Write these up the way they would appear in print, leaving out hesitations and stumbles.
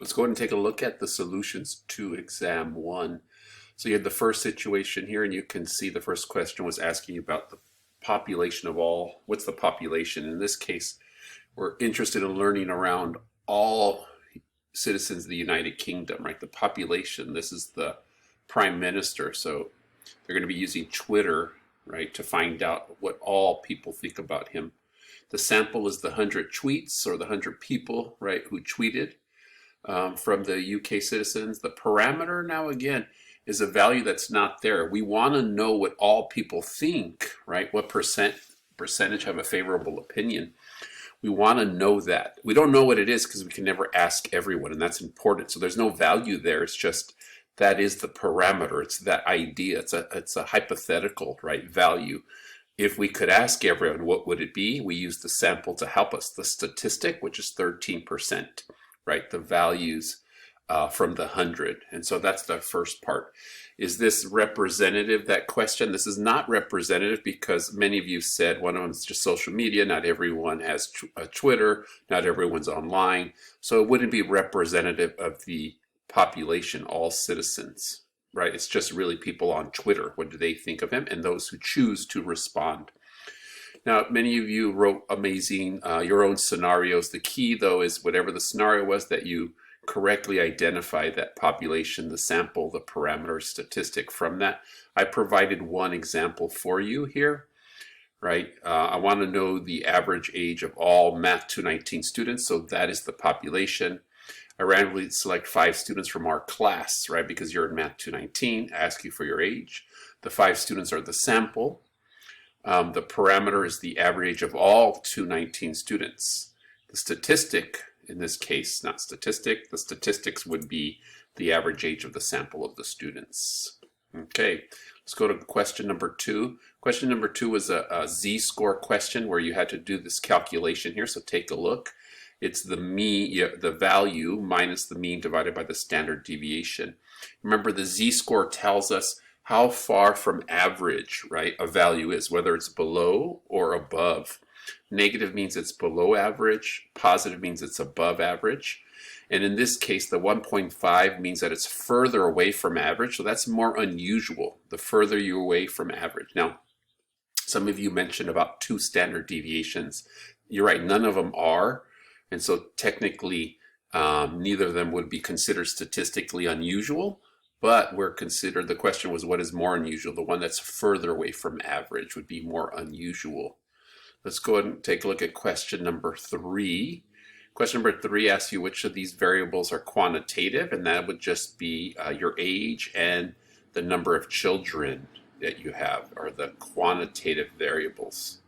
Let's go ahead and take a look at the solutions to exam one. So you had the first situation here, and you can see the first question was asking about the population of all. What's the population? In this case, we're interested in learning around all citizens of the United Kingdom, right? The population, this is the prime minister. So they're going to be using Twitter, right, to find out what all people think about him. The sample is the 100 tweets or the 100 people, right, who tweeted from the UK citizens. The parameter now again is a value that's not there. We want to know what all people think, right? What percentage have a favorable opinion. We want to know that. We don't know what it is because we can never ask everyone, and that's important. So there's no value there. It's just that is the parameter. It's that idea. It's a hypothetical, right, value. If we could ask everyone, what would it be? We use the sample to help us. The statistic, which is 13%, right? The values from the 100. And so that's the first part. Is this representative, that question? This is not representative because many of you said one of them is just social media. Not everyone has a Twitter. Not everyone's online. So it wouldn't be representative of the population, all citizens, right? It's just really people on Twitter. What do they think of him? And those who choose to respond. Now, many of you wrote amazing, your own scenarios. The key, though, is whatever the scenario was, that you correctly identify that population, the sample, the parameter, statistic from that. I provided one example for you here, right? I want to know the average age of all Math 219 students, so that is the population. I randomly select 5 students from our class, right? Because you're in Math 219, ask you for your age. The 5 students are the sample. The parameter is the average of all 219 students. The statistic, in this case, not statistic, the statistics would be the average age of the sample of the students. Okay, let's go to question number 2. Question number 2 was a z-score question where you had to do this calculation here, so take a look. It's the mean, the value minus the mean divided by the standard deviation. Remember, the z-score tells us how far from average, right, a value is, whether it's below or above. Negative means it's below average. Positive means it's above average. And in this case, the 1.5 means that it's further away from average. So that's more unusual, the further you're away from average. Now, some of you mentioned about 2 standard deviations. You're right, none of them are. And so technically, neither of them would be considered statistically unusual. But we're considered, the question was, what is more unusual? The one that's further away from average would be more unusual. Let's go ahead and take a look at question number 3. Question number 3 asks you which of these variables are quantitative, and that would just be your age and the number of children that you have are the quantitative variables.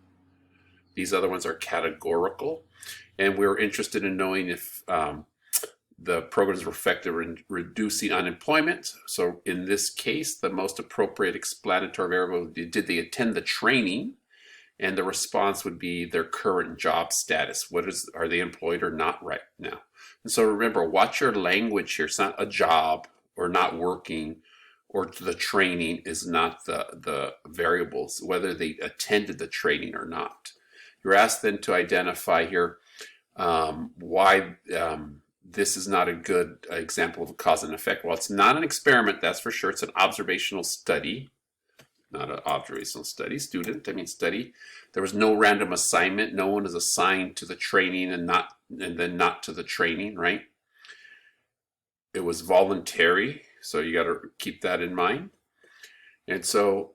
These other ones are categorical, and we're interested in knowing if the programs were effective in reducing unemployment. So in this case, the most appropriate explanatory variable would be, did they attend the training? And the response would be their current job status. Are they employed or not right now? And so remember, watch your language here. It's not a job or not working, or the training is not the variables, whether they attended the training or not. You're asked then to identify here why this is not a good example of a cause and effect. Well, it's not an experiment, that's for sure. It's an observational study. Not an observational study, study. There was no random assignment. No one is assigned to the training and then not to the training, right? It was voluntary, so you got to keep that in mind. And so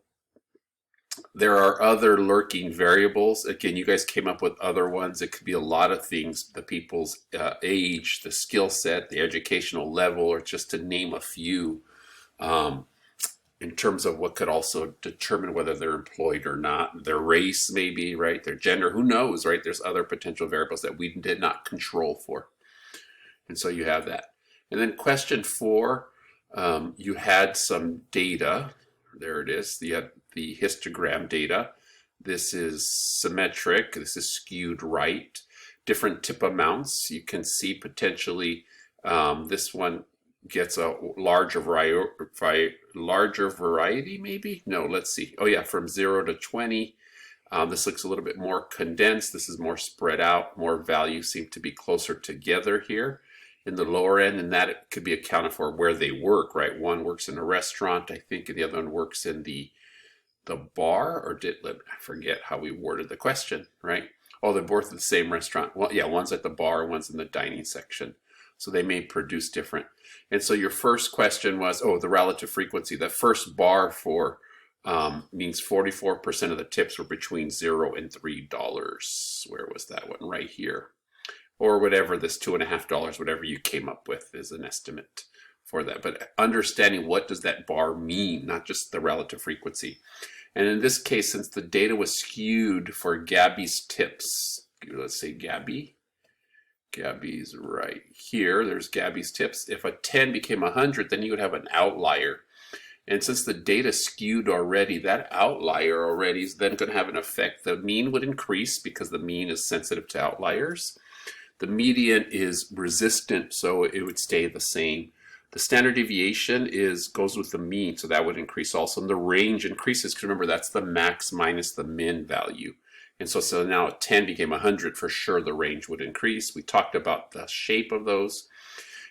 there are other lurking variables. Again, you guys came up with other ones. It could be a lot of things, the people's age, the skill set, the educational level, or just to name a few. In terms of what could also determine whether they're employed or not, their race maybe, right, their gender, who knows, right? There's other potential variables that we did not control for. And so you have that. And then question 4, you had some data. There it is. You had the histogram data. This is symmetric. This is skewed right. Different tip amounts. You can see potentially this one gets a larger variety, maybe? No, let's see. Oh yeah, from 0 to 20. This looks a little bit more condensed. This is more spread out. More values seem to be closer together here. in the lower end, and that it could be accounted for where they work, right? One works in a restaurant, I think, and the other one works in the bar, or I forget how we worded the question, right? Oh, they're both at the same restaurant. Well, yeah, one's at the bar, one's in the dining section. So they may produce different. And so your first question was, oh, the relative frequency. The first bar for means 44% of the tips were between $0 and $3. Where was that one? Right here. Or whatever, this $2.50, whatever you came up with is an estimate for that. But understanding what does that bar mean, not just the relative frequency. And in this case, since the data was skewed for Gabby's tips, let's say Gabby's right here. There's Gabby's tips. If a 10 became 100, then you would have an outlier. And since the data skewed already, that outlier already is then going to have an effect. The mean would increase because the mean is sensitive to outliers. The median is resistant, so it would stay the same. The standard deviation goes with the mean, so that would increase also. And the range increases, because remember, that's the max minus the min value. And so now 10 became 100, for sure the range would increase. We talked about the shape of those.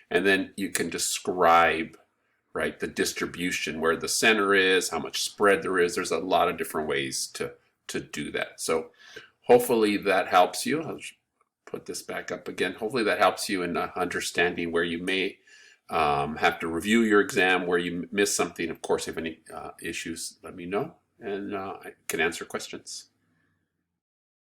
And then you can describe, right, the distribution, where the center is, how much spread there is. There's a lot of different ways to do that. So hopefully that helps you. I'll put this back up again. Hopefully that helps you in understanding where you may have to review your exam, where you miss something. Of course, if any issues, let me know, and I can answer questions.